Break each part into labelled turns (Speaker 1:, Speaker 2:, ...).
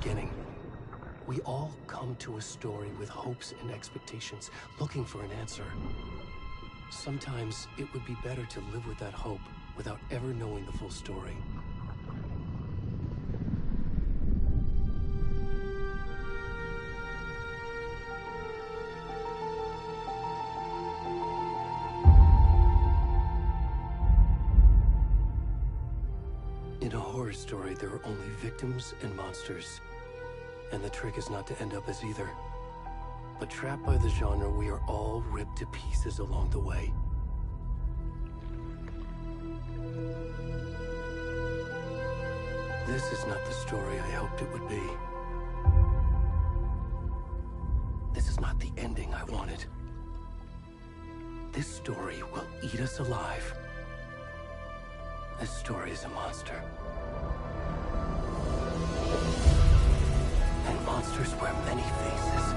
Speaker 1: beginning. We all come to a story with hopes and expectations, looking for an answer. Sometimes it would be better to live with that hope without ever knowing the full story. In a horror story, there are only victims and monsters. And the trick is not to end up as either. But trapped by the genre, we are all ripped to pieces along the way. This is not the story I hoped it would be. This is not the ending I wanted. This story will eat us alive. This story is a monster. And monsters wear many faces.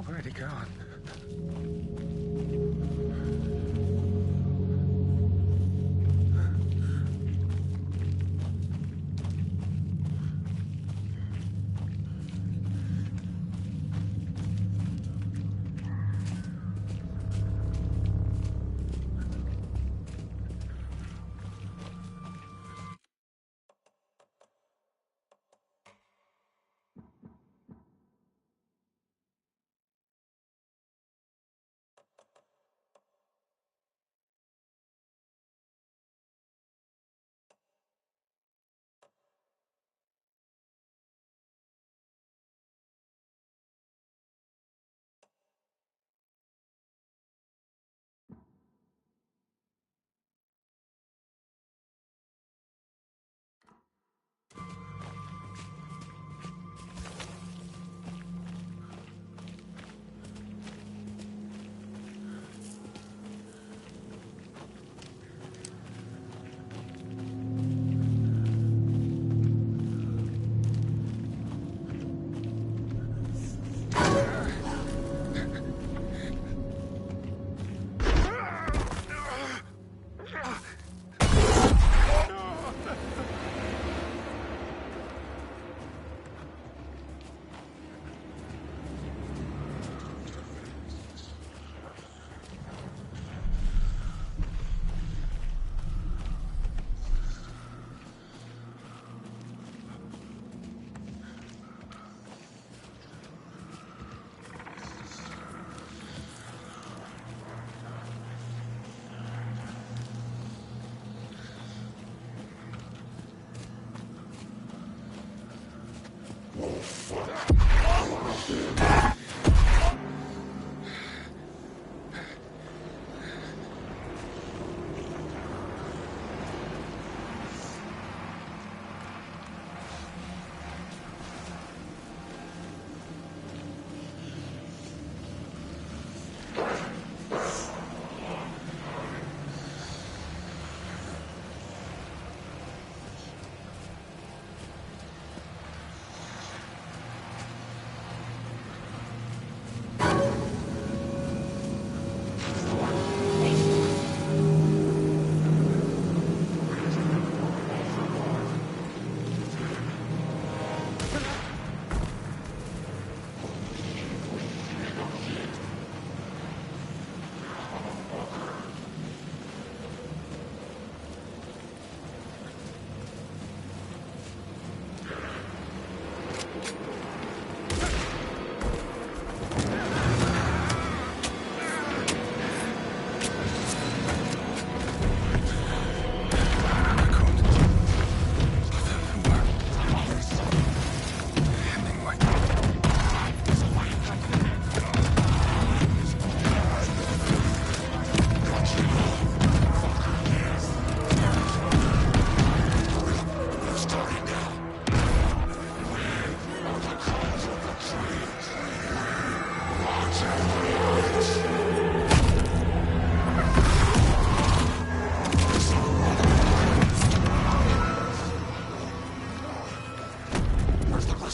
Speaker 2: Already gone.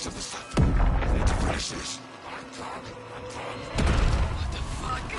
Speaker 2: rest of the stuff. I need to finish this. What the fuck?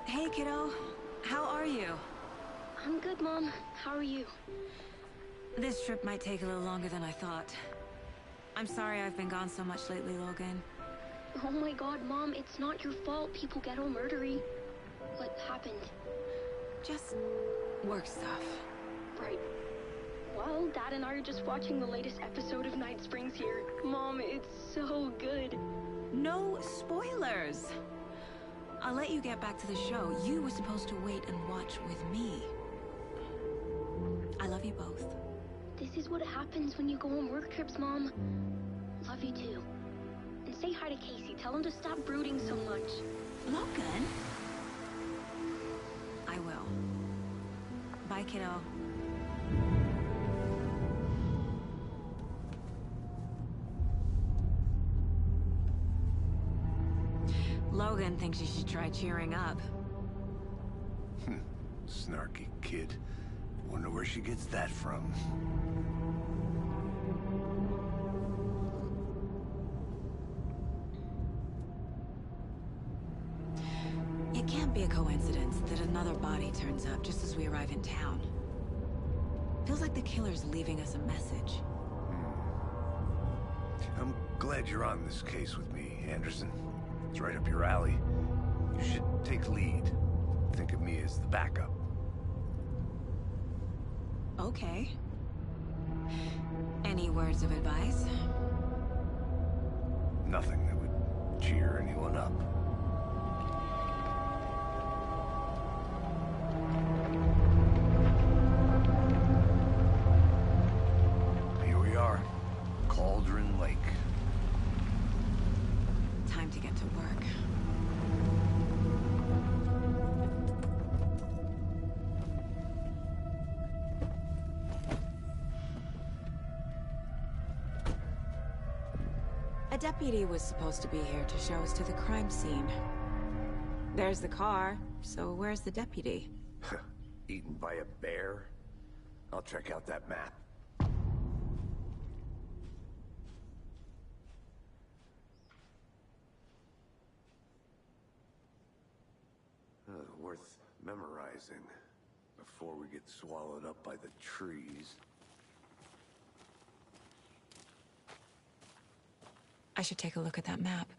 Speaker 3: Hey, kiddo. How are you?
Speaker 4: I'm good, Mom. How are you?
Speaker 3: This trip might take a little longer than I thought. I'm sorry I've been gone so much lately, Logan.
Speaker 4: Oh my god, Mom, it's not your fault people get all murdery. What happened?
Speaker 3: Just work stuff.
Speaker 4: Right. Well, Dad and I are just watching the latest episode of Night Springs here. Mom, it's so good.
Speaker 3: No spoilers! I'll let you get back to the show. You were supposed to wait and watch with me. I love you both.
Speaker 4: This is what happens when you go on work trips, Mom. Love you too. And say hi to Casey. Tell him to stop brooding so much.
Speaker 3: Logan? I will. Bye, kiddo. Logan thinks you should try cheering up.
Speaker 2: Snarky kid. Wonder where she gets that from.
Speaker 3: It can't be a coincidence that another body turns up just as we arrive in town. Feels like the killer's leaving us a message.
Speaker 2: I'm glad you're on this case with me, Anderson. It's right up your alley. You should take lead. Think of me as the backup.
Speaker 3: Okay. Any words of advice?
Speaker 2: Nothing that would cheer anyone up. Here we are. Cauldron Lake.
Speaker 3: Time to get to work. A deputy was supposed to be here to show us to the crime scene. There's the car, so where's the deputy?
Speaker 2: Eaten by a bear? I'll check out that map. Worth memorizing before we get swallowed up by the trees.
Speaker 3: I should take a look at that map.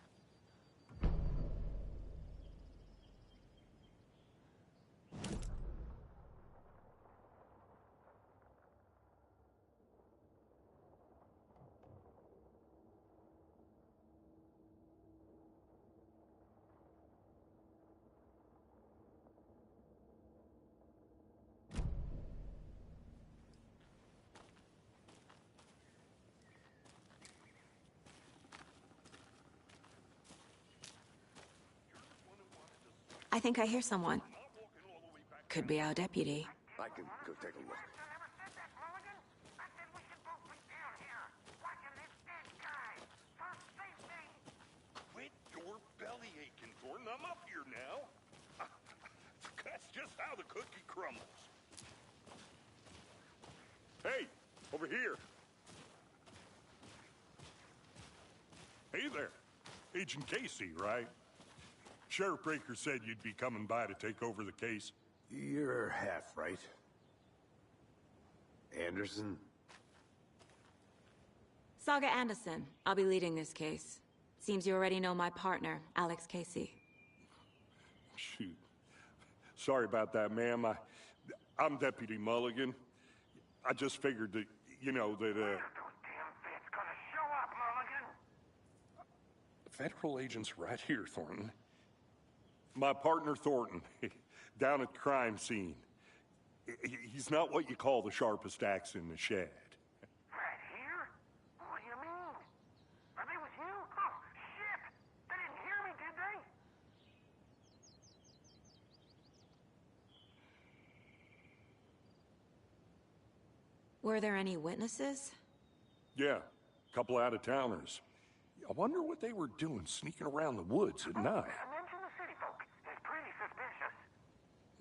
Speaker 3: I think I hear someone. Could be our deputy.
Speaker 2: I can go take a look.
Speaker 5: Quit your belly aching, Thornton. I'm up here now. That's just how the cookie crumbles. Hey, over here. Hey there. Agent Casey, right? Sheriff Breaker said you'd be coming by to take over the case.
Speaker 2: You're half right. Anderson?
Speaker 3: Saga Anderson. I'll be leading this case. Seems you already know my partner, Alex Casey.
Speaker 5: Shoot. Sorry about that, ma'am. I'm Deputy Mulligan. I just figured that, you know, that,
Speaker 6: Those damn feds gonna show up, Mulligan.
Speaker 5: Federal agent's right here, Thornton. My partner, Thornton, down at the crime scene. He's not what you call the sharpest axe in the shed.
Speaker 6: Right here? What do you mean? Are they with you? Oh, shit! They didn't hear me, did they?
Speaker 3: Were there any witnesses?
Speaker 5: Yeah, a couple out-of-towners. I wonder what they were doing sneaking around the woods at night.
Speaker 6: Mention the city folk. It's pretty suspicious.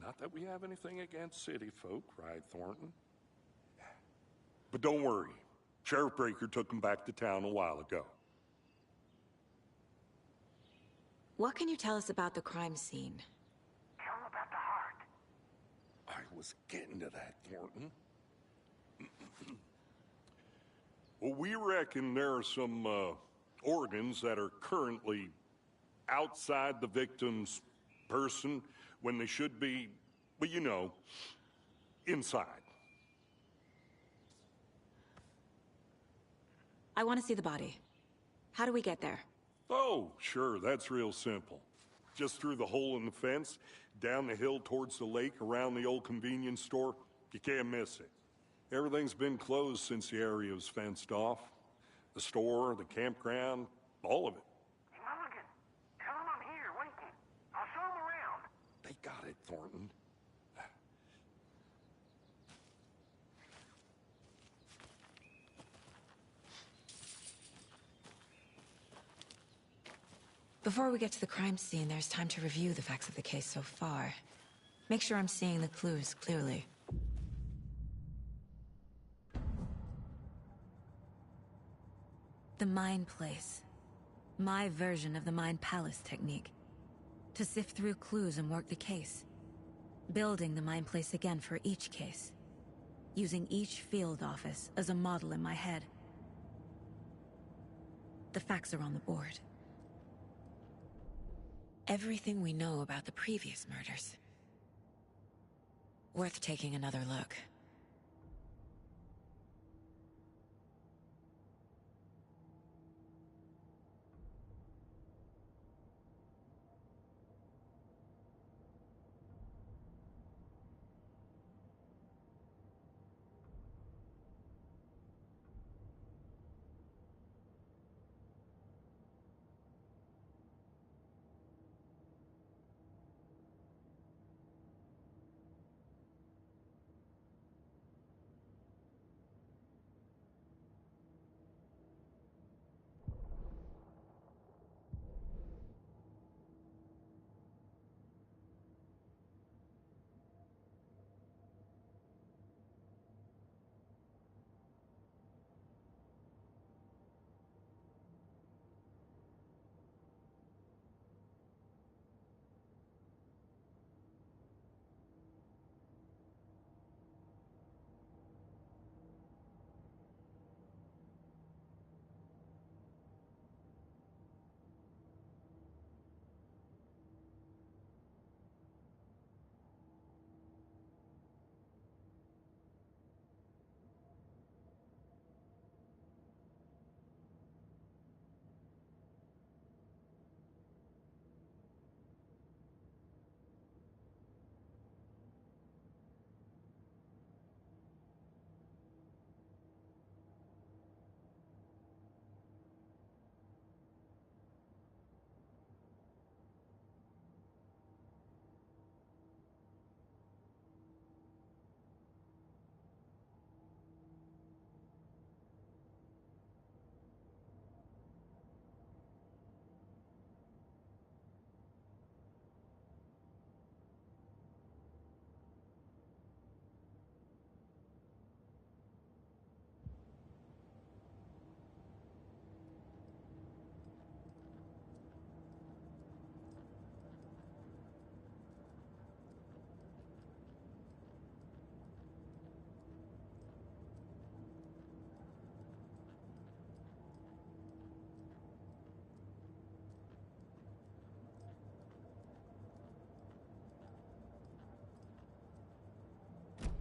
Speaker 5: Not that we have anything against city folk, right, Thornton? But don't worry. Sheriff Breaker took them back to town a while ago.
Speaker 3: What can you tell us about the crime scene?
Speaker 6: Tell them about the heart.
Speaker 5: I was getting to that, Thornton. Well, we reckon there are some organs that are currently outside the victim's person when they should be, well, you know, inside.
Speaker 3: I want to see the body. How do we get there?
Speaker 5: Oh, sure, that's real simple. Just through the hole in the fence, down the hill towards the lake, around the old convenience store. You can't miss it. Everything's been closed since the area was fenced off. The store, the campground, all of it.
Speaker 6: Hey, Mulligan, tell them I'm here, waiting. I'll show them around.
Speaker 5: They got it, Thornton.
Speaker 3: Before we get to the crime scene, there's time to review the facts of the case so far. Make sure I'm seeing the clues clearly. The Mind Place. My version of the Mind Palace technique. To sift through clues and work the case. Building the Mind Place again for each case. Using each field office as a model in my head. The facts are on the board. Everything we know about the previous murders. Worth taking another look.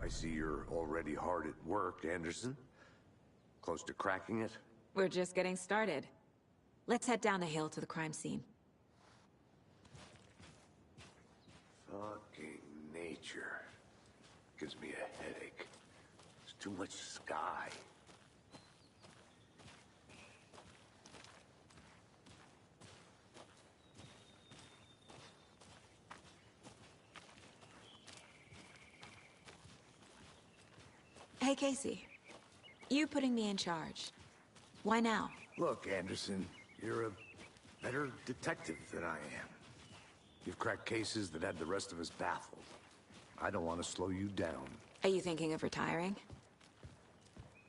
Speaker 2: I see you're already hard at work, Anderson. Close to cracking it?
Speaker 3: We're just getting started. Let's head down the hill to the crime scene.
Speaker 2: Fucking nature. Gives me a headache. There's too much sky.
Speaker 3: Hey, Casey. You putting me in charge. Why now?
Speaker 2: Look, Anderson, you're a better detective than I am. You've cracked cases that had the rest of us baffled. I don't want to slow you down.
Speaker 3: Are you thinking of retiring?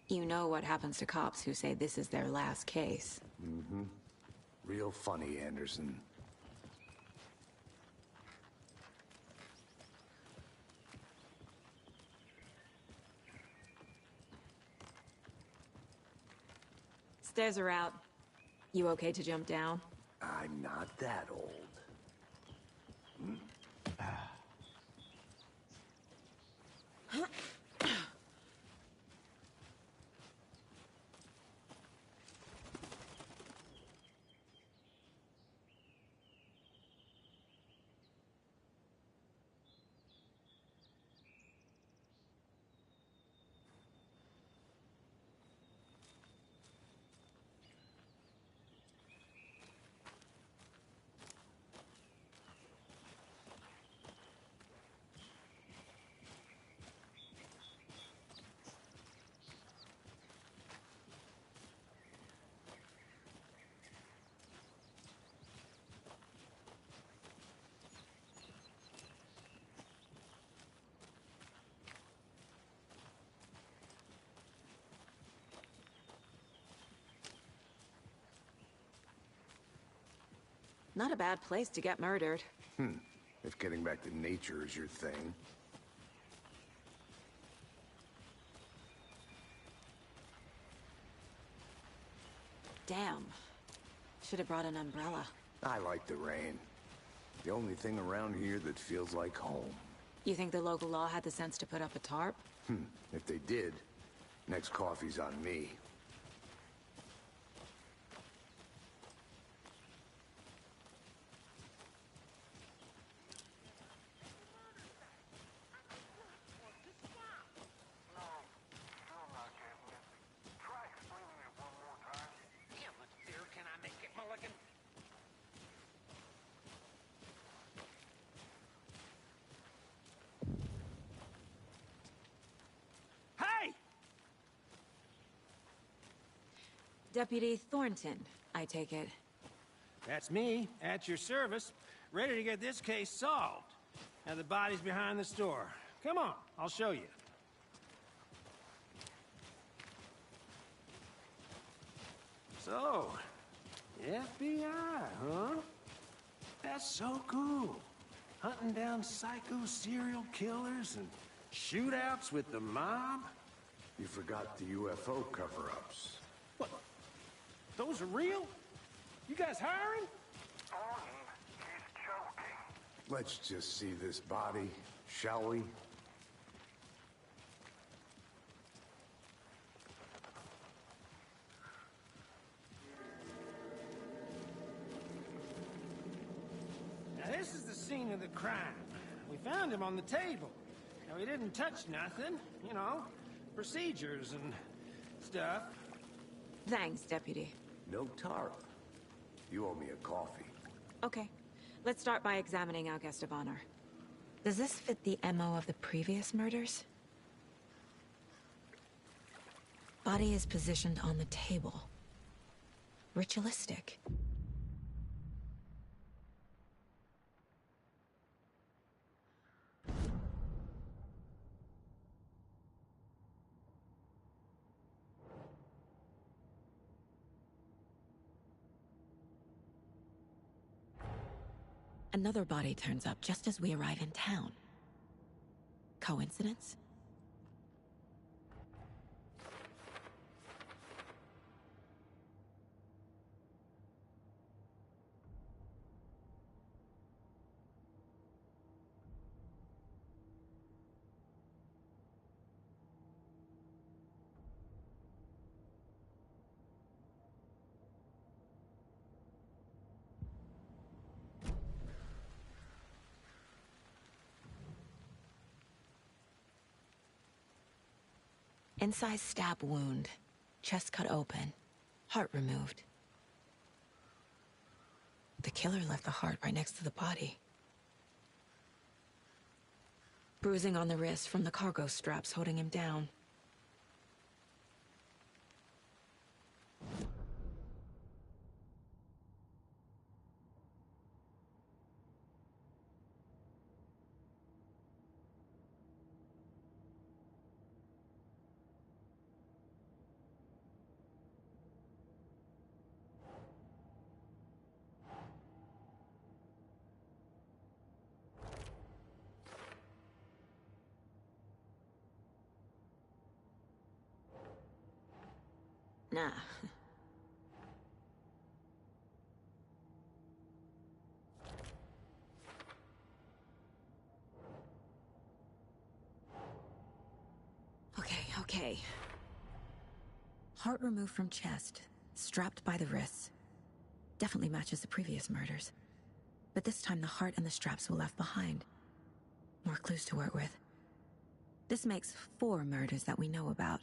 Speaker 3: You know what happens to cops who say this is their last case.
Speaker 2: Mm-hmm. Real funny, Anderson.
Speaker 3: Stairs are out. You okay to jump down?
Speaker 2: I'm not that old.
Speaker 3: Not a bad place to get murdered.
Speaker 2: If getting back to nature is your thing.
Speaker 3: Damn. Should have brought an umbrella.
Speaker 2: I like the rain. The only thing around here that feels like home.
Speaker 3: You think the local law had the sense to put up a tarp?
Speaker 2: If they did, next coffee's on me.
Speaker 3: Deputy Thornton, I take it.
Speaker 7: That's me, at your service, ready to get this case solved. Now the body's behind the store. Come on, I'll show you. So, FBI, huh? That's so cool. Hunting down psycho serial killers and shootouts with the mob?
Speaker 2: You forgot the UFO cover-ups.
Speaker 7: What? Those are real? You guys hiring?
Speaker 6: On him. He's choking.
Speaker 2: Let's just see this body, shall we?
Speaker 7: Now this is the scene of the crime. We found him on the table. Now he didn't touch nothing, you know, procedures and stuff.
Speaker 3: Thanks, Deputy.
Speaker 2: No tarp. You owe me a coffee.
Speaker 3: Okay. Let's start by examining our guest of honor. Does this fit the MO of the previous murders? Body is positioned on the table. Ritualistic. Another body turns up just as we arrive in town. Coincidence? Incised stab wound. Chest cut open. Heart removed. The killer left the heart right next to the body. Bruising on the wrist from the cargo straps holding him down. Nah. Okay. Heart removed from chest, strapped by the wrists. Definitely matches the previous murders. But this time the heart and the straps were left behind. More clues to work with. This makes 4 murders that we know about.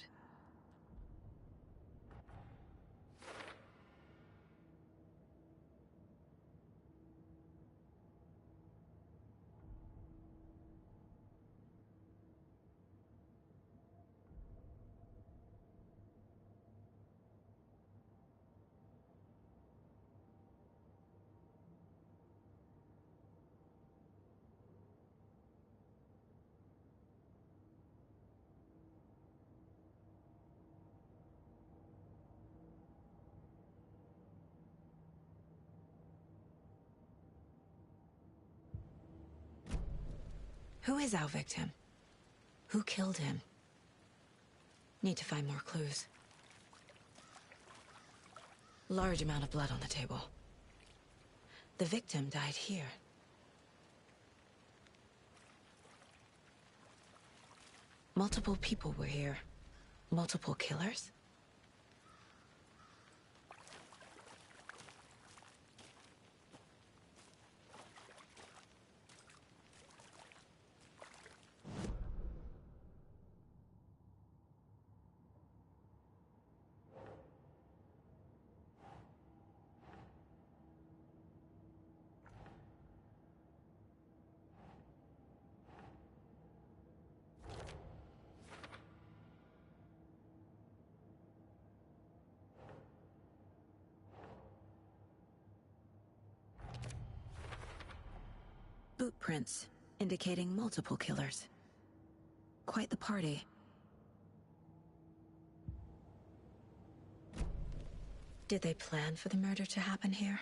Speaker 3: Who is our victim? Who killed him? Need to find more clues. Large amount of blood on the table. The victim died here. Multiple people were here. Multiple killers? Boot prints, indicating multiple killers. Quite the party. Did they plan for the murder to happen here?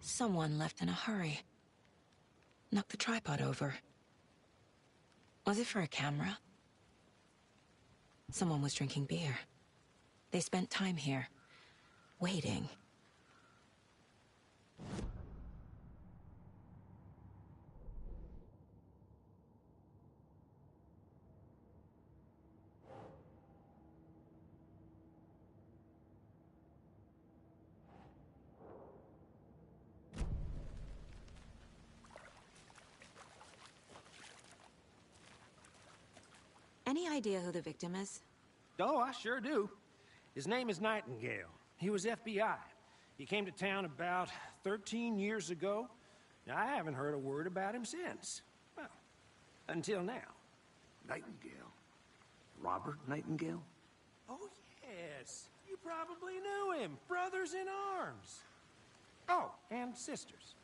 Speaker 3: Someone left in a hurry. Knocked the tripod over. Was it for a camera? Someone was drinking beer. They spent time here, waiting. Any idea who the victim is?
Speaker 7: Oh, I sure do. His name is Nightingale. He was FBI. He came to town about 13 years ago. Now, I haven't heard a word about him since. Well, until now.
Speaker 2: Nightingale? Robert Nightingale?
Speaker 7: Oh, yes. You probably knew him. Brothers in arms. Oh, and sisters.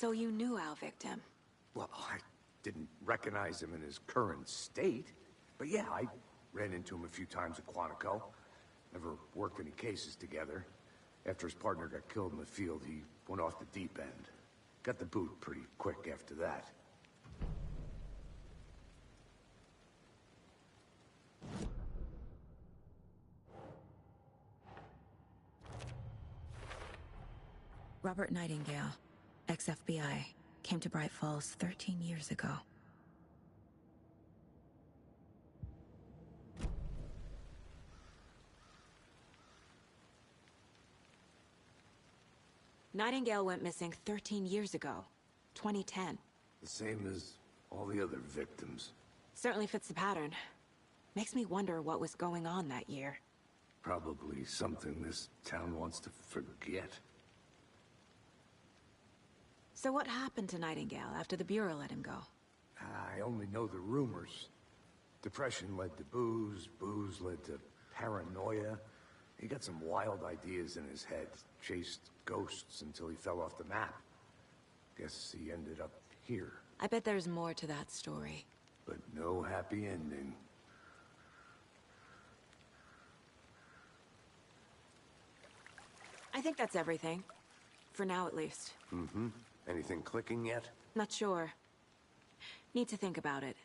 Speaker 3: So you knew our victim?
Speaker 2: Well, I didn't recognize him in his current state. But yeah, I ran into him a few times at Quantico. Never worked any cases together. After his partner got killed in the field, he went off the deep end. Got the boot pretty quick after that.
Speaker 3: Robert Nightingale, ex-FBI, came to Bright Falls 13 years ago. Nightingale went missing 13 years ago, 2010.
Speaker 2: The same as all the other victims.
Speaker 3: Certainly fits the pattern. Makes me wonder what was going on that year.
Speaker 2: Probably something this town wants to forget.
Speaker 3: So what happened to Nightingale after the Bureau let him go?
Speaker 2: I only know the rumors. Depression led to booze, booze led to paranoia. He got some wild ideas in his head, chased ghosts until he fell off the map. Guess he ended up here.
Speaker 3: I bet there's more to that story.
Speaker 2: But no happy ending.
Speaker 3: I think that's everything. For now, at least.
Speaker 2: Mm-hmm. Anything clicking yet?
Speaker 3: Not sure. Need to think about it.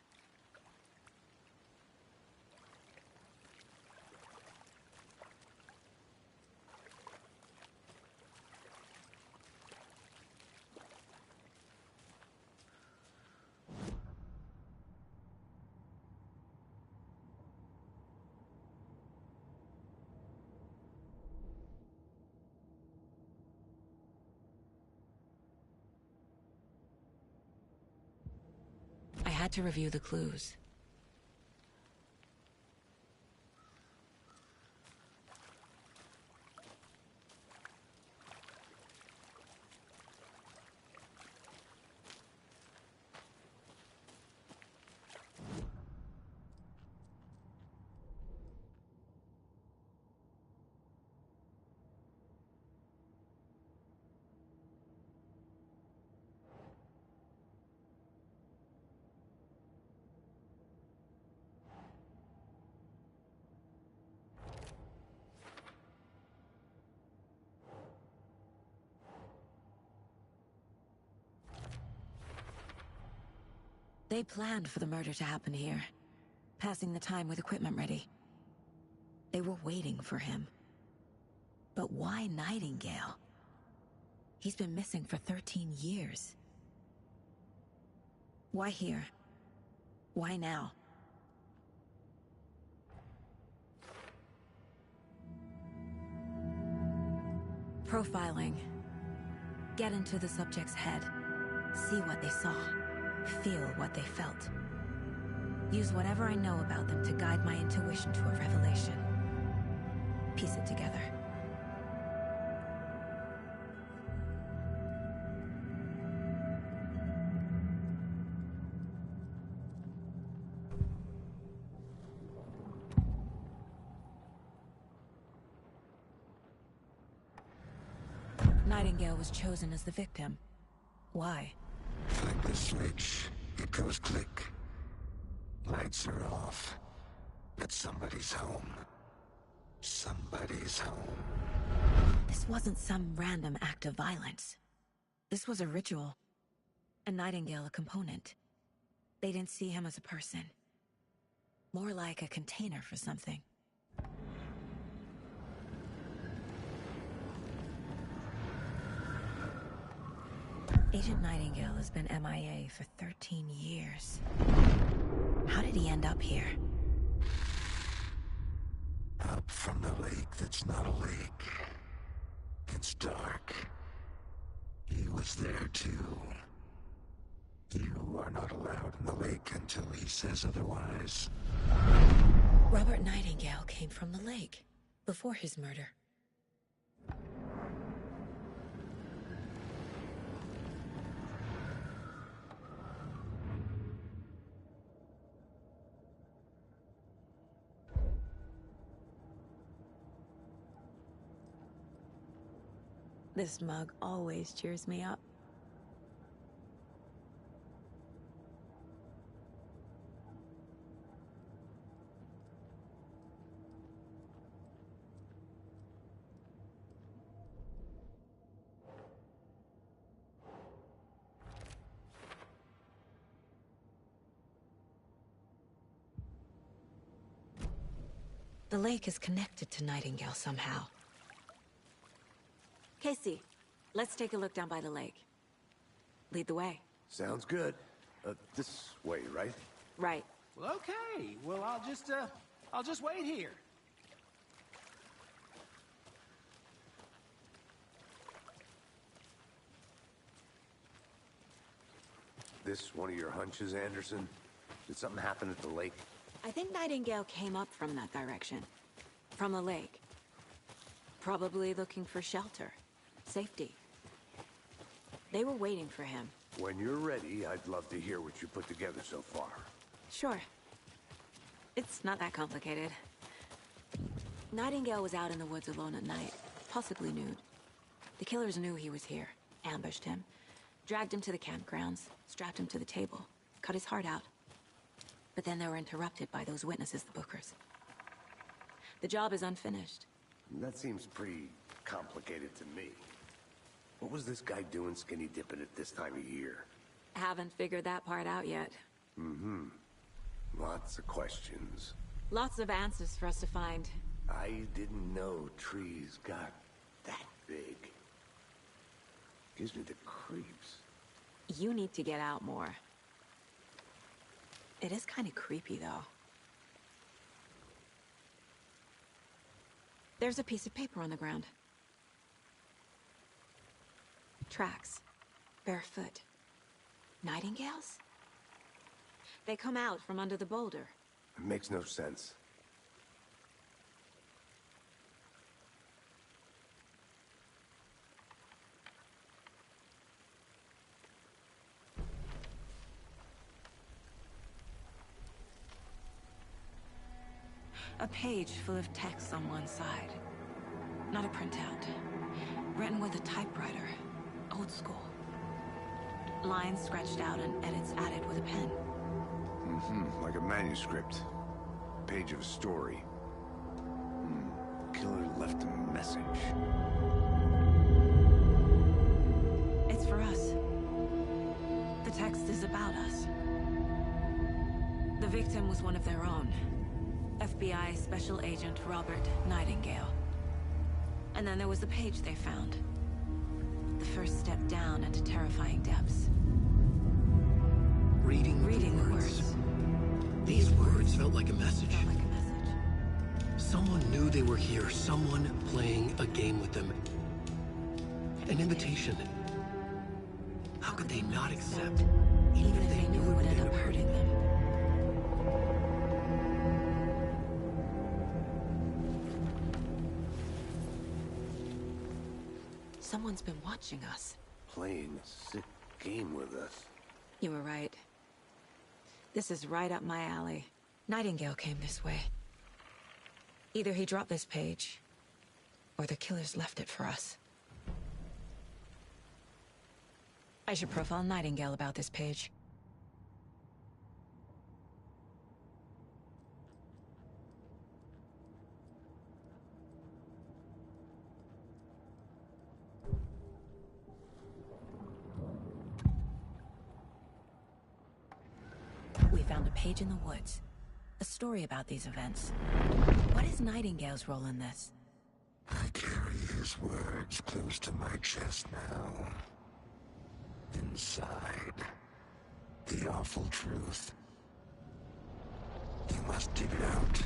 Speaker 3: I had to review the clues. They planned for the murder to happen here, passing the time with equipment ready. They were waiting for him. But why Nightingale? He's been missing for 13 years. Why here? Why now? Profiling. Get into the subject's head. See what they saw. Feel what they felt. Use whatever I know about them to guide my intuition to a revelation. Piece it together. Nightingale was chosen as the victim. Why?
Speaker 8: Flick the switch, it goes click. Lights are off. But somebody's home. Somebody's home.
Speaker 3: This wasn't some random act of violence. This was a ritual. And Nightingale a component. They didn't see him as a person. More like a container for something. Agent Nightingale has been MIA for 13 years. How did he end up here?
Speaker 8: Up from the lake that's not a lake. It's dark. He was there too. You are not allowed in the lake until he says otherwise.
Speaker 3: Robert Nightingale came from the lake, before his murder. This mug always cheers me up. The lake is connected to Nightingale somehow. Casey, let's take a look down by the lake. Lead the way.
Speaker 2: Sounds good. This way, right?
Speaker 3: Right.
Speaker 7: Well, okay. Well, I'll just wait here.
Speaker 2: This one of your hunches, Anderson? Did something happen at the lake?
Speaker 3: I think Nightingale came up from that direction. From the lake. Probably looking for shelter. Safety. They were waiting for him.
Speaker 2: When you're ready, I'd love to hear what you put together so far.
Speaker 3: Sure. It's not that complicated. Nightingale was out in the woods alone at night, possibly nude. The killers knew he was here, ambushed him, dragged him to the campgrounds, strapped him to the table, cut his heart out. But then they were interrupted by those witnesses, the Bookers. The job is unfinished.
Speaker 2: That seems pretty complicated to me. What was this guy doing skinny dipping at this time of year?
Speaker 3: Haven't figured that part out yet.
Speaker 2: Mm-hmm. Lots of questions.
Speaker 3: Lots of answers for us to find.
Speaker 2: I didn't know trees got that big. Gives me the creeps.
Speaker 3: You need to get out more. It is kind of creepy, though. There's a piece of paper on the ground. Tracks. Barefoot. Nightingales? They come out from under the boulder.
Speaker 2: It makes no sense.
Speaker 3: A page full of text on one side. Not a printout. Written with a typewriter. Old school. Lines scratched out and edits added with a pen.
Speaker 2: Mm-hmm. Like a manuscript. Page of a story. Killer left a message.
Speaker 3: It's for us. The text is about us. The victim was one of their own. FBI Special Agent Robert Nightingale. And then there was the page they found. The first step down into terrifying depths.
Speaker 1: Reading the words. These words felt like a message. Someone knew they were here. Someone playing a game with them. An invitation. How could they not accept?
Speaker 3: Even if they knew it would end up hurting them. Someone's been watching us.
Speaker 2: Playing a sick game with us.
Speaker 3: You were right. This is right up my alley. Nightingale came this way. Either he dropped this page, or the killers left it for us. I should profile Nightingale about this page. We found a page in the woods. A story about these events. What is Nightingale's role in this?
Speaker 8: I carry his words close to my chest now. Inside, the awful truth. You must dig it out.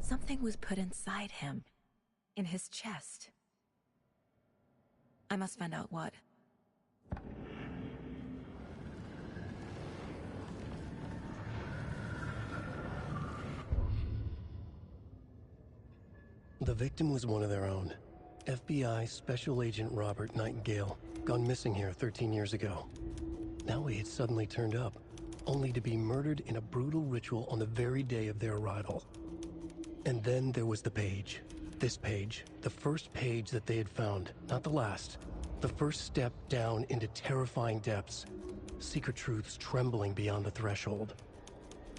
Speaker 3: Something was put inside him. In his chest. I must find out what.
Speaker 1: The victim was one of their own. FBI Special Agent Robert Nightingale, gone missing here 13 years ago. Now he had suddenly turned up, only to be murdered in a brutal ritual on the very day of their arrival. And then there was the page. This page, the first page that they had found, not the last. The first step down into terrifying depths. Secret truths trembling beyond the threshold.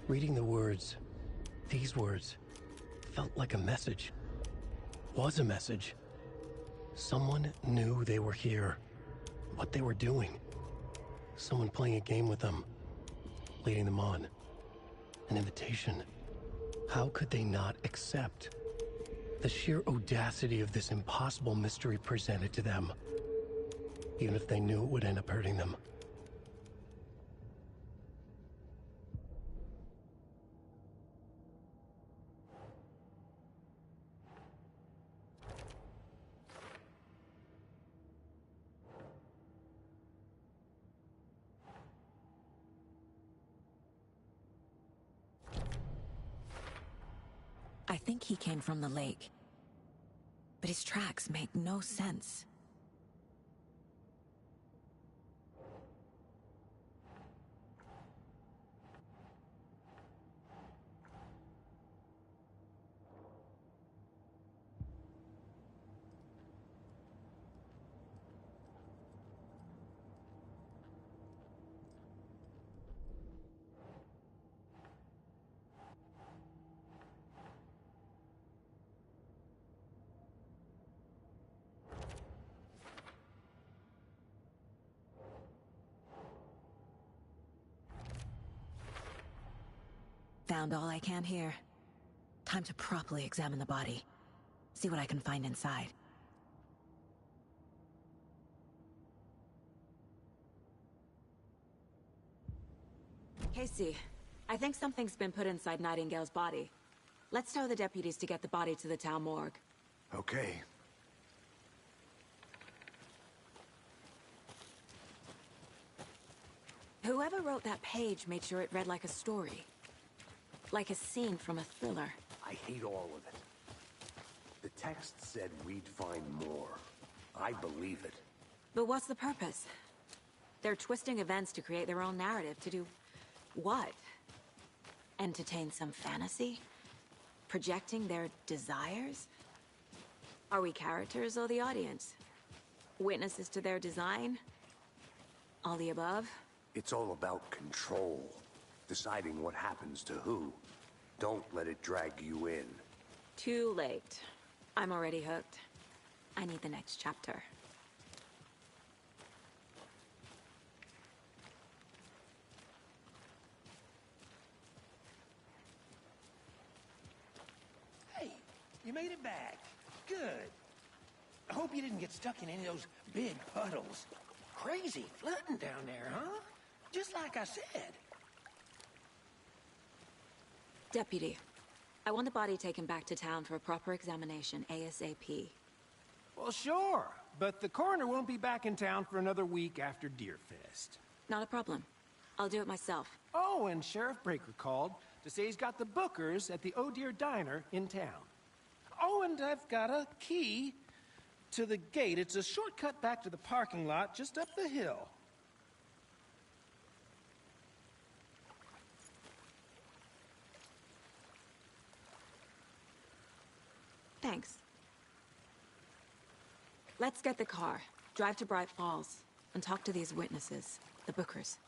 Speaker 1: Reading the words, these words, felt like a message. Was a message. Someone knew they were here. What they were doing. Someone playing a game with them. Leading them on. An invitation. How could they not accept? The sheer audacity of this impossible mystery presented to them, even if they knew it would end up hurting them.
Speaker 3: I think he came from the lake. But his tracks make no sense. Found all I can here. Time to properly examine the body. See what I can find inside. Casey, I think something's been put inside Nightingale's body. Let's tell the deputies to get the body to the town morgue.
Speaker 2: Okay.
Speaker 3: Whoever wrote that page made sure it read like a story. Like a scene from a thriller.
Speaker 2: I hate all of it. The text said we'd find more. I believe it.
Speaker 3: But what's the purpose? They're twisting events to create their own narrative. To do what? Entertain some fantasy? Projecting their desires? Are we characters or the audience? Witnesses to their design? All the above?
Speaker 2: It's all about control. Deciding what happens to who. Don't let it drag you in.
Speaker 3: Too late. I'm already hooked. I need the next chapter.
Speaker 7: Hey, you made it back. Good. I hope you didn't get stuck in any of those big puddles. Crazy flooding down there, huh? Just like I said.
Speaker 3: Deputy, I want the body taken back to town for a proper examination, ASAP.
Speaker 7: Well, sure, but the coroner won't be back in town for another week after Deerfest.
Speaker 3: Not a problem. I'll do it myself.
Speaker 7: Oh, and Sheriff Breaker called to say he's got the Bookers at the Oh Dear Diner in town. Oh, and I've got a key to the gate. It's a shortcut back to the parking lot just up the hill.
Speaker 3: Thanks. Let's get the car, drive to Bright Falls, and talk to these witnesses, the Bookers.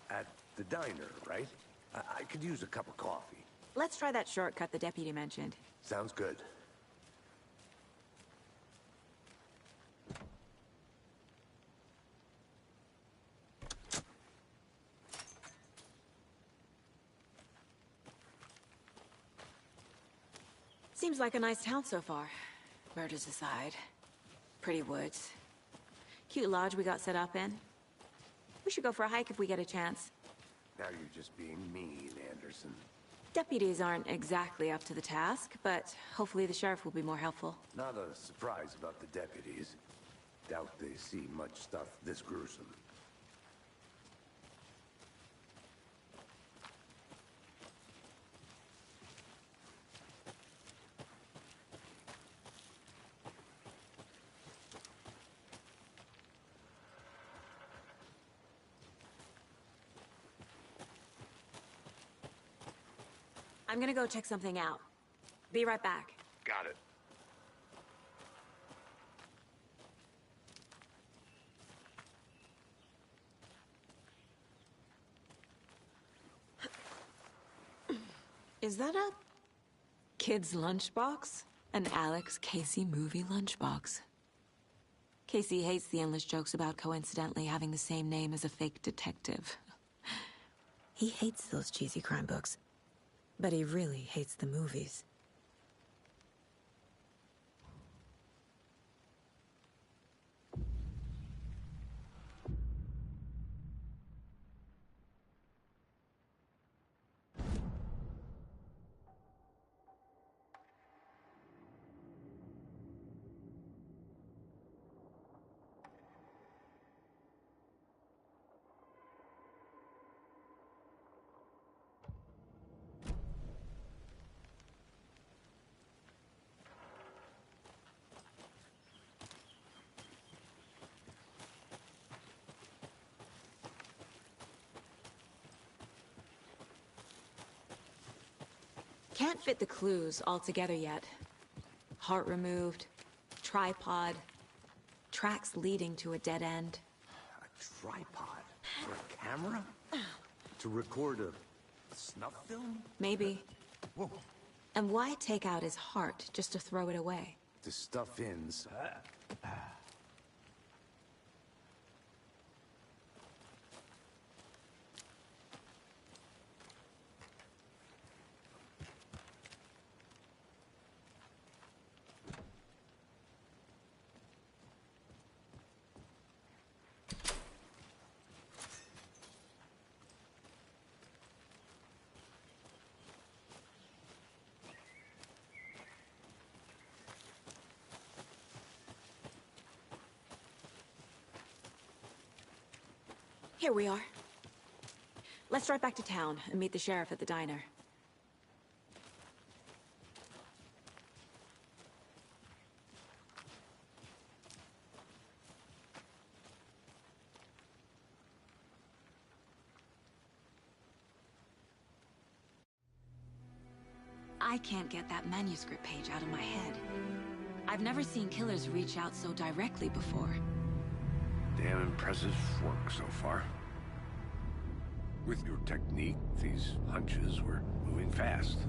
Speaker 2: At the diner, right? I could use a cup of coffee.
Speaker 3: Let's try that shortcut the deputy mentioned.
Speaker 2: Sounds good.
Speaker 3: Seems like a nice town so far. Murders aside. Pretty woods. Cute lodge we got set up in. We should go for a hike if we get a chance.
Speaker 2: Now you're just being mean, Anderson.
Speaker 3: Deputies aren't exactly up to the task, but hopefully the sheriff will be more helpful.
Speaker 2: Not a surprise about the deputies. Doubt they see much stuff this gruesome.
Speaker 3: I'm gonna go check something out. Be right back.
Speaker 2: Got it.
Speaker 3: Is that a kid's lunchbox? An Alex Casey movie lunchbox. Casey hates the endless jokes about coincidentally having the same name as a fake detective. He hates those cheesy crime books. But he really hates the movies. can't fit the clues all together yet. Heart removed, tripod, tracks leading to a dead end.
Speaker 2: A tripod? For a camera? To record a snuff film?
Speaker 3: Maybe.
Speaker 2: Whoa.
Speaker 3: And why take out his heart just to throw it away?
Speaker 2: To stuff ins.
Speaker 3: Here we are. Let's drive back to town and meet the sheriff at the diner. I can't get that manuscript page out of my head. I've never seen killers reach out so directly before.
Speaker 2: Damn impressive work so far. With your technique, these hunches were moving fast.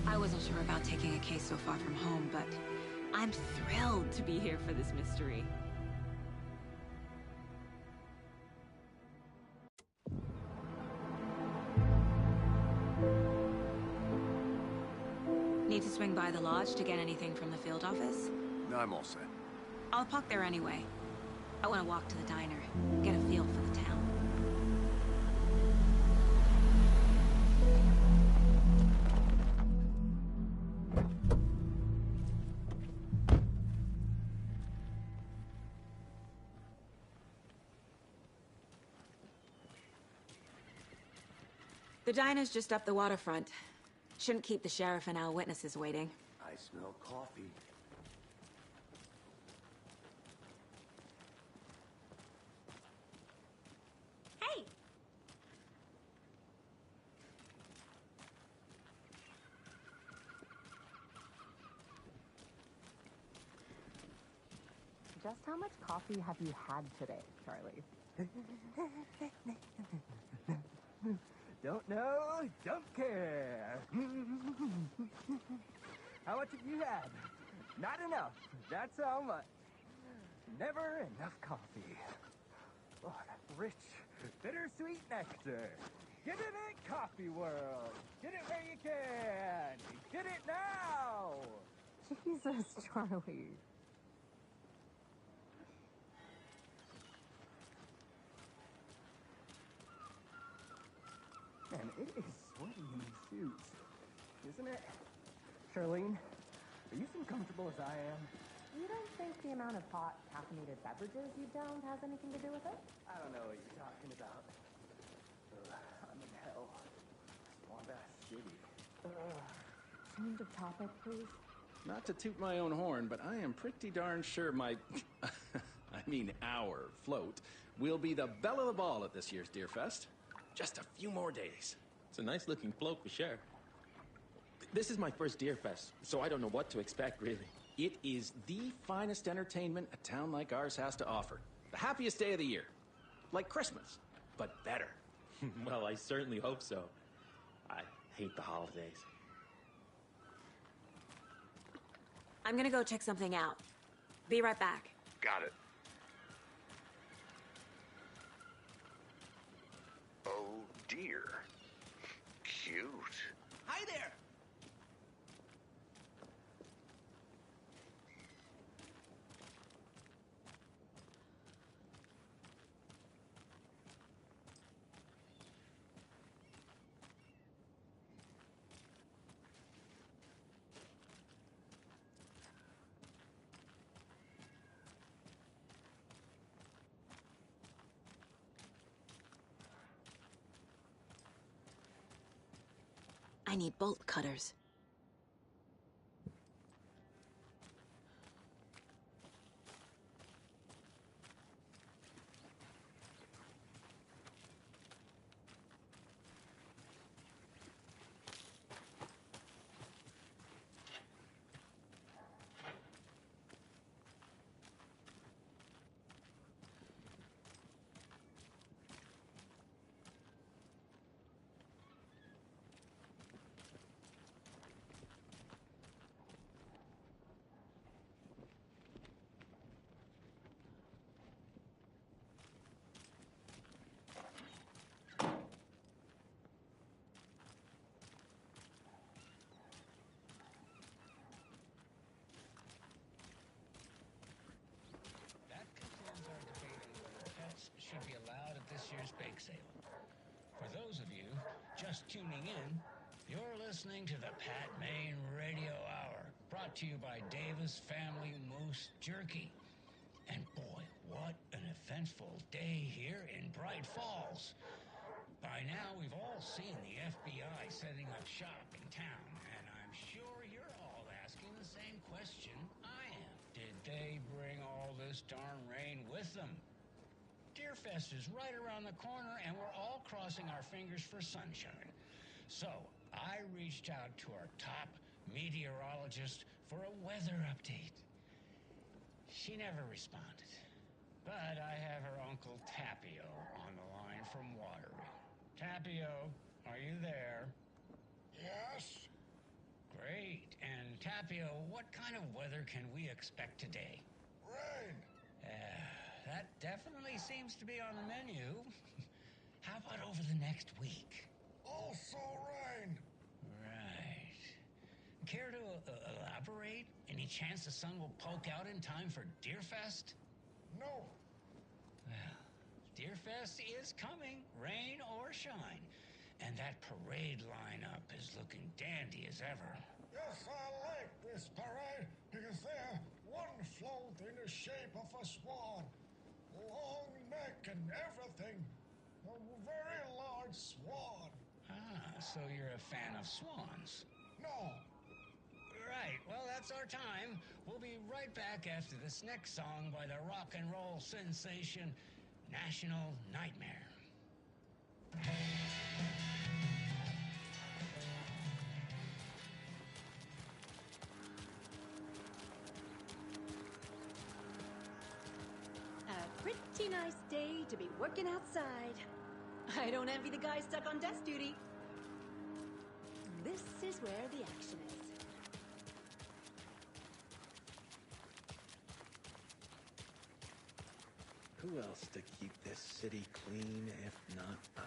Speaker 3: I wasn't sure about taking a case so far from home, but I'm thrilled to be here for this mystery. Need to swing by the lodge to get anything from the field office?
Speaker 2: No, I'm all set.
Speaker 3: I'll park there anyway. I want to walk to the diner, get a feel for the town. The diner's just up the waterfront. Shouldn't keep the sheriff and our witnesses waiting.
Speaker 2: I smell coffee.
Speaker 3: Hey!
Speaker 9: Just how much coffee have you had today, Charlie?
Speaker 10: Don't know, don't care. How much have you had? Not enough. That's how much. Never enough coffee. Oh, that rich, bittersweet nectar. Get it in Coffee World. Get it where you can. Get it now.
Speaker 9: Jesus, Charlie.
Speaker 10: Man, it is sweaty in these suits, isn't it? Charlene, are you as uncomfortable as I am?
Speaker 9: You don't think the amount of hot, caffeinated beverages you downed has anything to do with it?
Speaker 10: I don't know what you're talking about. I'm in hell. Swamp-ass city.
Speaker 9: Change of topic, please.
Speaker 11: Not to toot my own horn, but I am pretty darn sure my, I mean our float, will be the belle of the ball at this year's Deer Fest. Just a few more days.
Speaker 12: It's a nice looking float for sure. This is my first Deer Fest, so I don't know what to expect, really.
Speaker 11: It is the finest entertainment a town like ours has to offer. The happiest day of the year. Like Christmas, but better.
Speaker 12: Well, I certainly hope so. I hate the holidays.
Speaker 3: I'm gonna go check something out. Be right back.
Speaker 2: Got it. Oh dear. Cute.
Speaker 10: Hi there.
Speaker 3: I need bolt cutters.
Speaker 13: Salem. For those of you just tuning in, you're listening to the Pat Maine Radio Hour, brought to you by Davis Family Moose Jerky. And boy, what an eventful day here in Bright Falls. By now, we've all seen the FBI setting up shop in town, and I'm sure you're all asking the same question I am. Did they bring all this darn rain with them? Deerfest is right around the corner, and we're all crossing our fingers for sunshine. So, I reached out to our top meteorologist for a weather update. She never responded, but I have her Uncle Tapio on the line from Waterville. Tapio, are you there?
Speaker 14: Yes?
Speaker 13: Great. And Tapio, what kind of weather can we expect today?
Speaker 14: Rain.
Speaker 13: That definitely seems to be on the menu. How about over the next week?
Speaker 14: Also rain.
Speaker 13: Right. Care to elaborate? Any chance the sun will poke out in time for Deerfest?
Speaker 14: No.
Speaker 13: Well, Deerfest is coming, rain or shine. And that parade lineup is looking dandy as ever.
Speaker 14: Yes, I like this parade because they're one float in the shape of a swan. Long neck and everything. A very large swan.
Speaker 13: Ah, so you're a fan of swans?
Speaker 14: No.
Speaker 13: Right, well, that's our time. We'll be right back after this next song by the rock and roll sensation, National Nightmare.
Speaker 15: A pretty nice day to be working outside. I don't envy the guy stuck on desk duty. This is where the action is.
Speaker 11: Who else to keep this city clean if not I?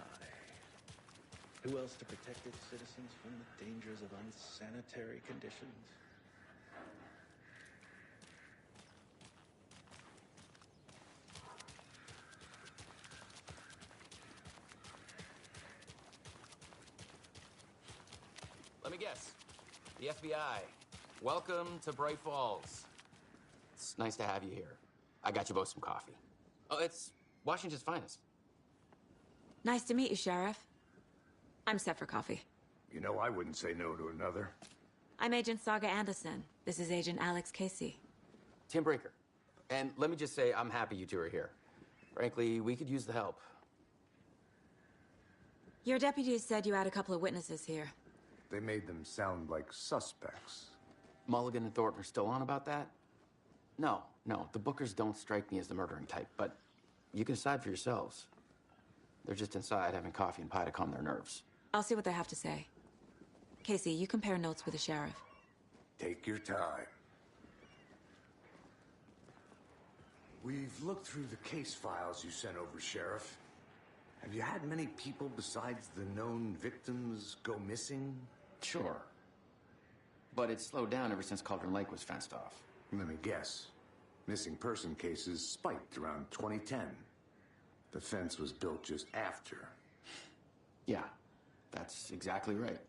Speaker 11: Who else to protect its citizens from the dangers of unsanitary conditions?
Speaker 16: Let me guess. The FBI. Welcome to Bright Falls. It's nice to have you here. I got you both some coffee. Oh, it's Washington's finest.
Speaker 3: Nice to meet you, Sheriff. I'm set for coffee.
Speaker 2: You know, I wouldn't say no to another.
Speaker 3: I'm Agent Saga Anderson. This is Agent Alex Casey.
Speaker 16: Tim Breaker. And let me just say, I'm happy you two are here. Frankly, we could use the help.
Speaker 3: Your deputies said you had a couple of witnesses here.
Speaker 2: They made them sound like suspects.
Speaker 16: Mulligan and Thornton are still on about that? No, the Bookers don't strike me as the murdering type, but you can decide for yourselves. They're just inside having coffee and pie to calm their nerves.
Speaker 3: I'll see what they have to say. Casey, you compare notes with the sheriff.
Speaker 2: Take your time. We've looked through the case files you sent over, Sheriff. Have you had many people besides the known victims go missing?
Speaker 16: Sure. But it's slowed down ever since Cauldron Lake was fenced off.
Speaker 2: Let me guess. Missing person cases spiked around 2010. The fence was built just after.
Speaker 16: Yeah, that's exactly right.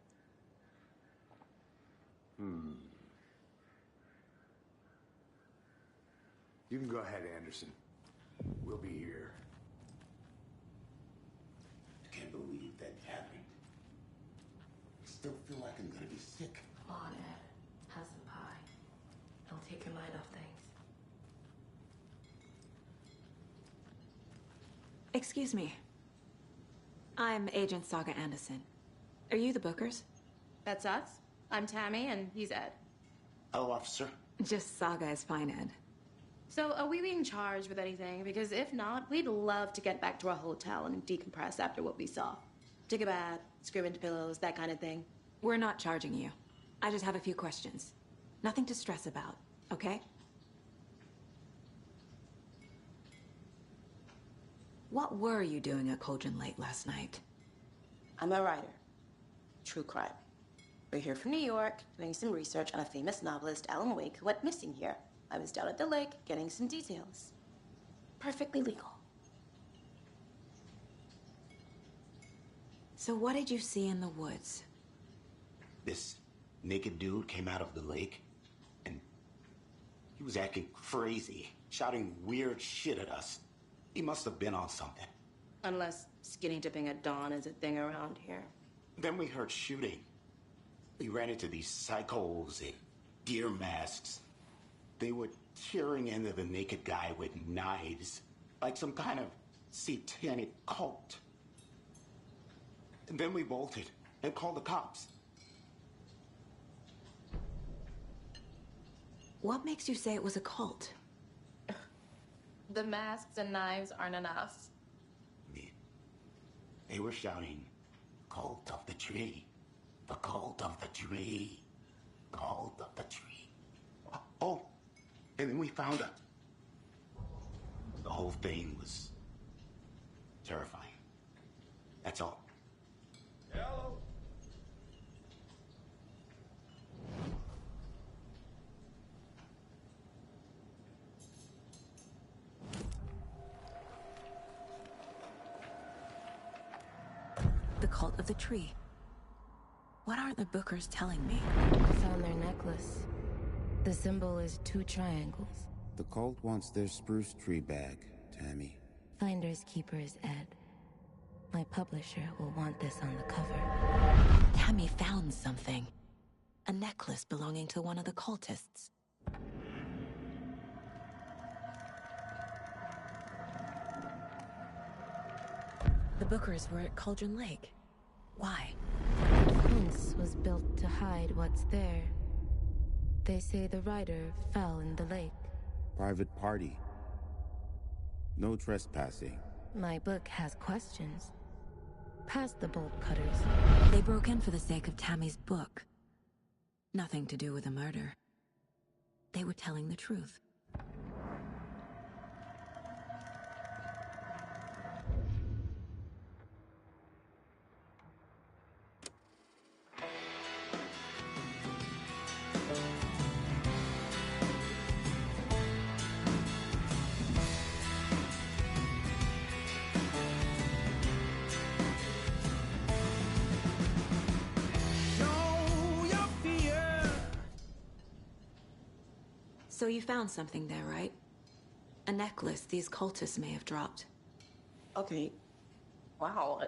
Speaker 2: You can go ahead, Anderson. We'll be here.
Speaker 8: I can't believe that happened. I still feel like I'm gonna be sick.
Speaker 17: Come on, Ed. Have some pie. It'll take your mind off things.
Speaker 3: Excuse me. I'm Agent Saga Anderson. Are you the Bookers?
Speaker 18: That's us. I'm Tammy, and he's Ed.
Speaker 8: Hello, officer.
Speaker 3: Just Saga is fine, Ed.
Speaker 18: So, are we being charged with anything? Because if not, we'd love to get back to our hotel and decompress after what we saw. Take a bath, scream into pillows, that kind of thing.
Speaker 3: We're not charging you. I just have a few questions. Nothing to stress about, okay? What were you doing at Cauldron Lake last night?
Speaker 18: I'm a writer. True crime. We're here from New York, doing some research on a famous novelist, Allan Wake, who went missing here. I was down at the lake, getting some details. Perfectly legal.
Speaker 3: So what did you see in the woods?
Speaker 19: This naked dude came out of the lake, and he was acting crazy, shouting weird shit at us. He must have been on something.
Speaker 18: Unless skinny dipping at dawn is a thing around here.
Speaker 19: Then we heard shooting. We ran into these psychos in deer masks. They were tearing into the naked guy with knives, like some kind of satanic cult. And then we bolted and called the cops.
Speaker 3: What makes you say it was a cult?
Speaker 18: The masks and knives aren't enough.
Speaker 19: They were shouting, "Cult of the tree, the cult of the tree, cult of the tree." Oh, and then we found out. The whole thing was terrifying. That's all.
Speaker 14: Hello.
Speaker 3: The cult of the tree. What are the Bookers telling me?
Speaker 17: Found their necklace. The symbol is 2 triangles.
Speaker 20: The cult wants their spruce tree back, Tammy.
Speaker 17: Finders keepers, Ed. My publisher will want this on the cover.
Speaker 3: Tammy found something. A necklace belonging to one of the cultists. The Bookers were at Cauldron Lake. Why?
Speaker 17: The fence was built to hide what's there. They say the rider fell in the lake.
Speaker 20: Private party. No trespassing.
Speaker 17: My book has questions. Past the bolt cutters.
Speaker 3: They broke in for the sake of Tammy's book. Nothing to do with the murder. They were telling the truth. So you found something there, right? A necklace these cultists may have dropped.
Speaker 18: Okay. Wow.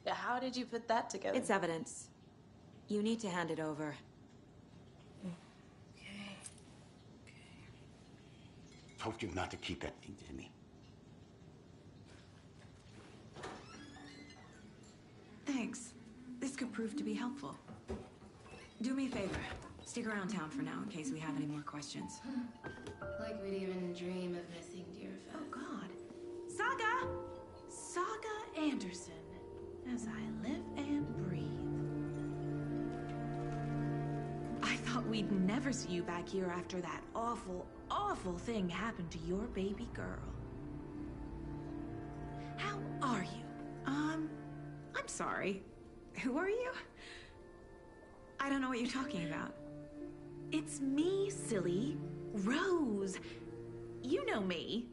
Speaker 18: How did you put that together?
Speaker 3: It's evidence. You need to hand it over.
Speaker 19: Told you not to keep that thing to me.
Speaker 3: Thanks. This could prove to be helpful. Do me a favor. Stick around town for now in case we have any more questions.
Speaker 17: Like we'd even dream of missing Deerfest.
Speaker 18: Oh, God. Saga Anderson. As I live and breathe. I thought we'd never see you back here after that awful, awful thing happened to your baby girl. How are you? I'm sorry. Who are you? I don't know what you're talking about. It's me, silly. Rose. You know me.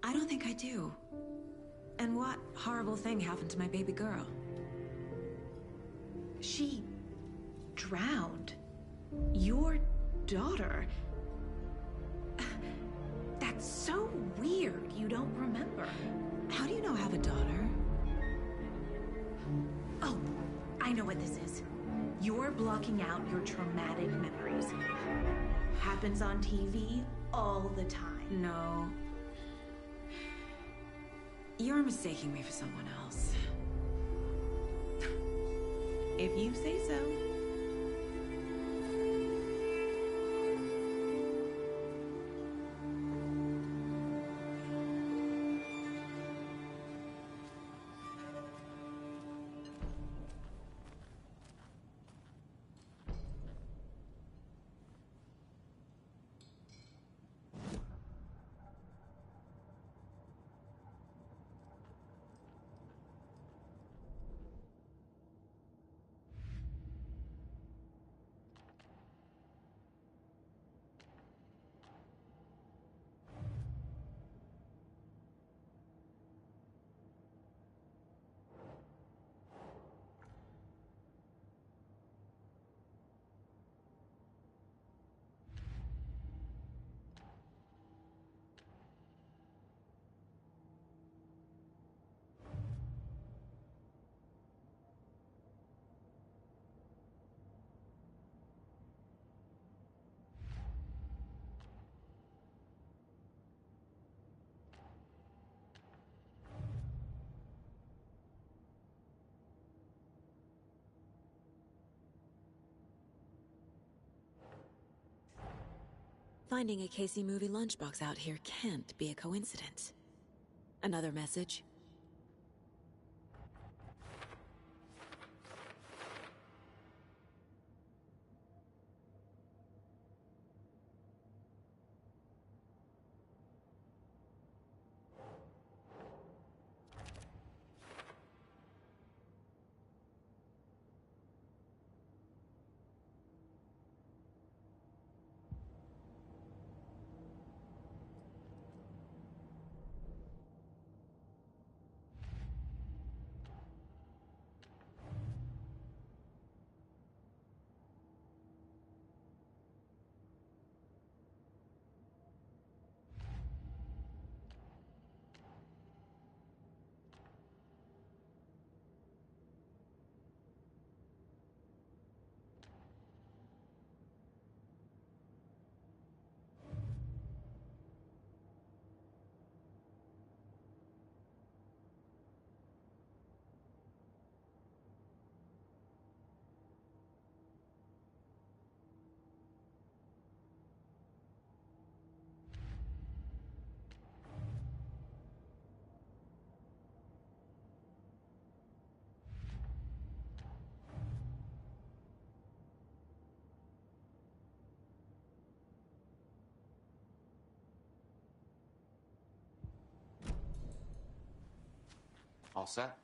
Speaker 3: I don't think I do. And what horrible thing happened to my baby girl?
Speaker 18: She drowned. Your daughter. That's so weird you don't remember.
Speaker 3: How do you know I have a daughter?
Speaker 18: Oh, I know what this is. You're blocking out your traumatic memories. Happens on TV all the time.
Speaker 3: No. You're mistaking me for someone else.
Speaker 18: If you say so.
Speaker 3: Finding a Casey movie lunchbox out here can't be a coincidence. Another message?
Speaker 16: All set?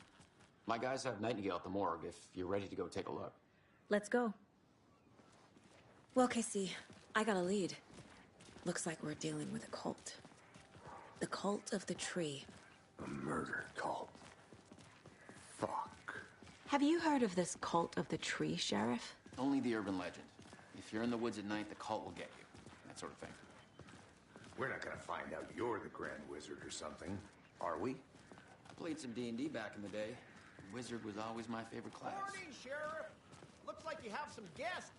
Speaker 16: My guys have Nightingale at the morgue if you're ready to go take a look.
Speaker 3: Let's go. Well, Casey, I got a lead. Looks like we're dealing with a cult. The cult of the tree.
Speaker 2: A murder cult. Fuck.
Speaker 3: Have you heard of this cult of the tree, Sheriff?
Speaker 16: Only the urban legend. If you're in the woods at night, the cult will get you. That sort of thing.
Speaker 2: We're not gonna find out you're the Grand Wizard or something, are we?
Speaker 16: I played some D&D back in the day. Wizard was always my favorite class.
Speaker 7: Morning, Sheriff. Looks like you have some guests.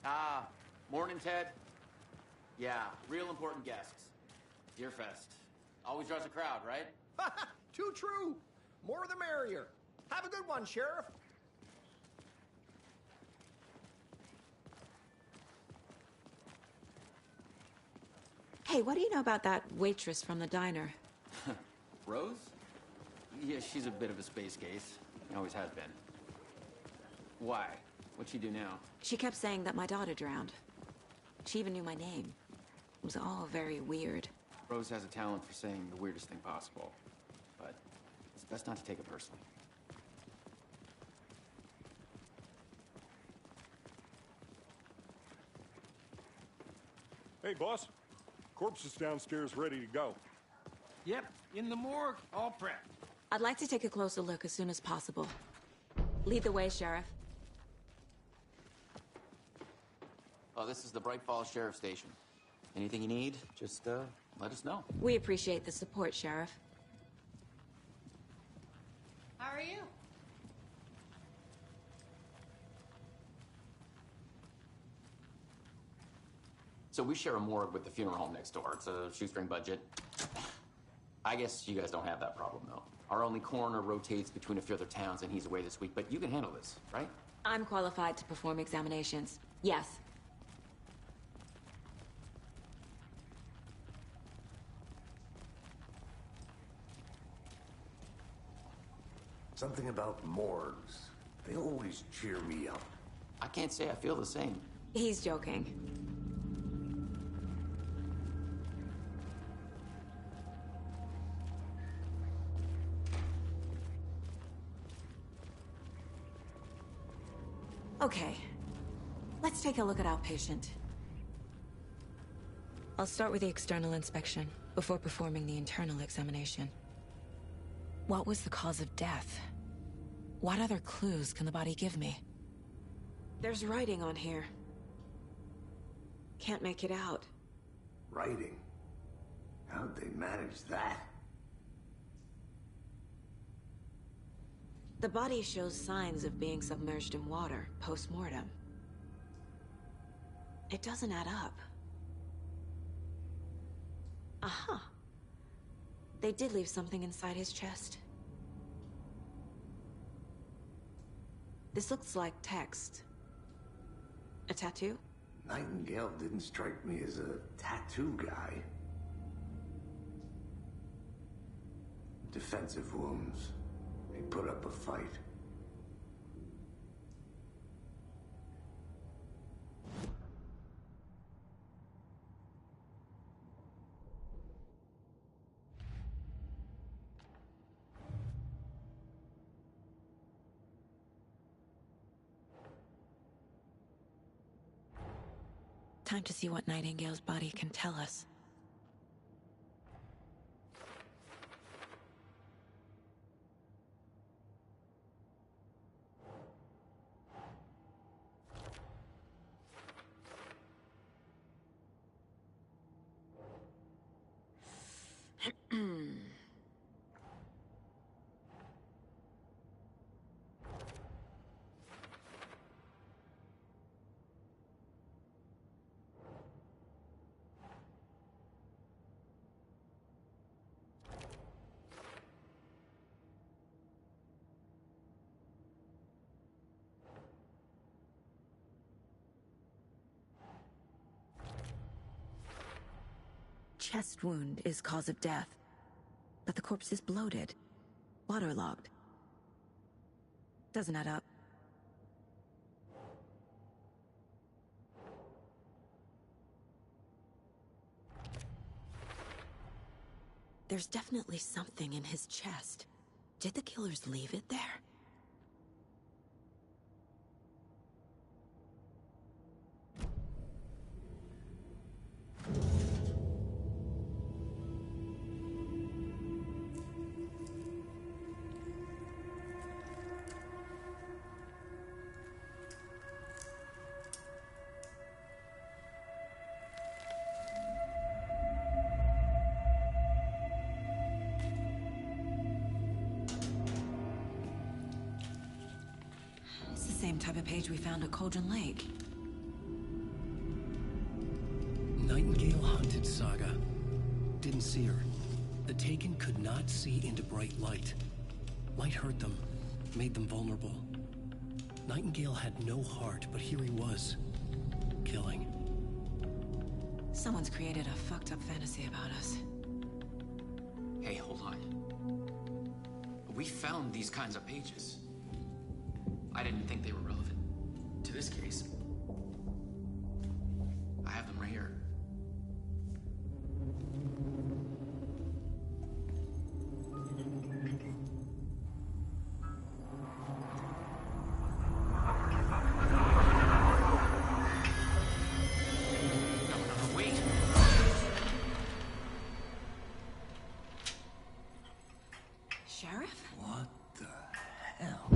Speaker 16: Ah, morning, Ted. Yeah, real important guests. Deerfest. Always draws a crowd, right?
Speaker 7: Too true. More the merrier. Have a good one, Sheriff.
Speaker 3: Hey, what do you know about that waitress from the diner?
Speaker 16: Rose? Yeah, she's a bit of a space case. Always has been. Why? What'd she do now?
Speaker 3: She kept saying that my daughter drowned. She even knew my name. It was all very weird.
Speaker 16: Rose has a talent for saying the weirdest thing possible. But it's best not to take it personally.
Speaker 5: Hey, boss. Corpse is downstairs ready to go.
Speaker 7: Yep, in the morgue, all prepped.
Speaker 3: I'd like to take a closer look as soon as possible. Lead the way, Sheriff.
Speaker 16: Oh, this is the Bright Falls Sheriff Station. Anything you need, just let us know.
Speaker 3: We appreciate the support, Sheriff.
Speaker 15: How are you?
Speaker 16: So we share a morgue with the funeral home next door. It's a shoestring budget. I guess you guys don't have that problem, though. Our only coroner rotates between a few other towns, and he's away this week, but you can handle this, right?
Speaker 3: I'm qualified to perform examinations. Yes.
Speaker 2: Something about morgues. They always cheer me up.
Speaker 16: I can't say I feel the same.
Speaker 3: He's joking. Okay. Let's take a look at our patient. I'll start with the external inspection before performing the internal examination. What was the cause of death? What other clues can the body give me? There's writing on here. Can't make it out.
Speaker 2: Writing? How'd they manage that?
Speaker 3: The body shows signs of being submerged in water post-mortem. It doesn't add up. Aha. They did leave something inside his chest. This looks like text. A tattoo?
Speaker 2: Nightingale didn't strike me as a tattoo guy. Defensive wounds. He put up a fight.
Speaker 3: Time to see what Nightingale's body can tell us. Chest wound is cause of death, but the corpse is bloated, waterlogged. Doesn't add up. There's definitely something in his chest. Did the killers leave it there? It's the same type of page we found at Cauldron Lake.
Speaker 1: Nightingale hunted Saga. Didn't see her. The Taken could not see into bright light. Light hurt them, made them vulnerable. Nightingale had no heart, but here he was, killing.
Speaker 3: Someone's created a fucked up fantasy about us.
Speaker 16: Hey, hold on. We found these kinds of pages. I didn't think they were relevant to this case. I have them right here. No, wait.
Speaker 3: Sheriff?
Speaker 2: What the hell?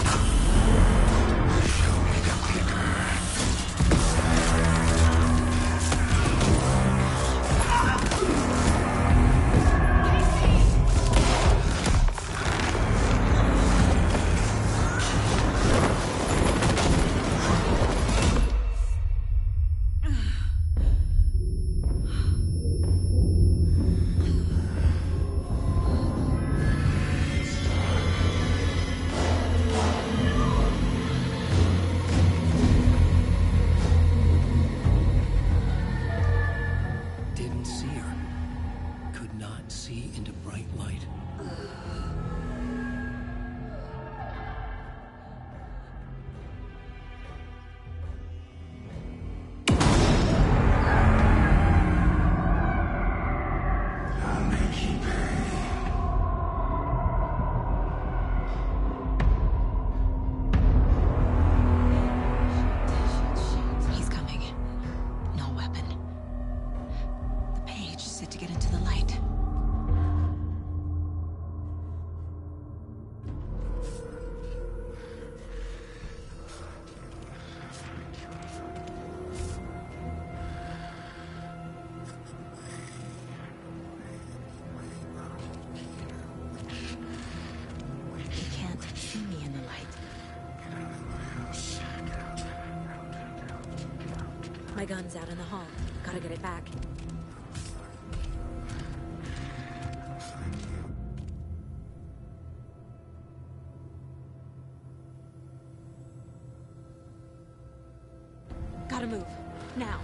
Speaker 1: Didn't see her. Could not see into bright light.
Speaker 8: I'll make you pay.
Speaker 3: He's coming. No weapon. The page said to get into the light. He can't see me in the light. My gun's out in the hall. Gotta get it back. Gotta move. Now.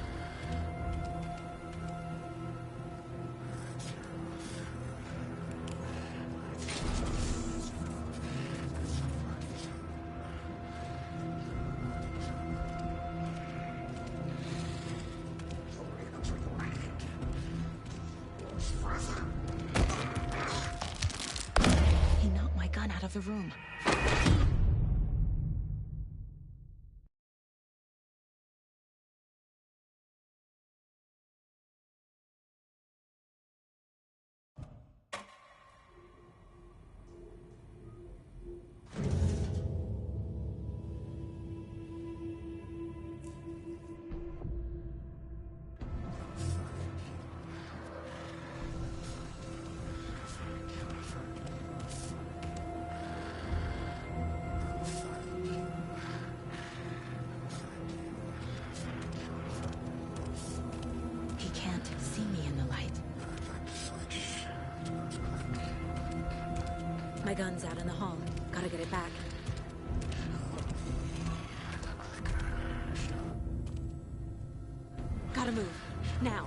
Speaker 3: the room. He can't see me in the light. My gun's out in the hall. Gotta get it back. Gotta move. Now.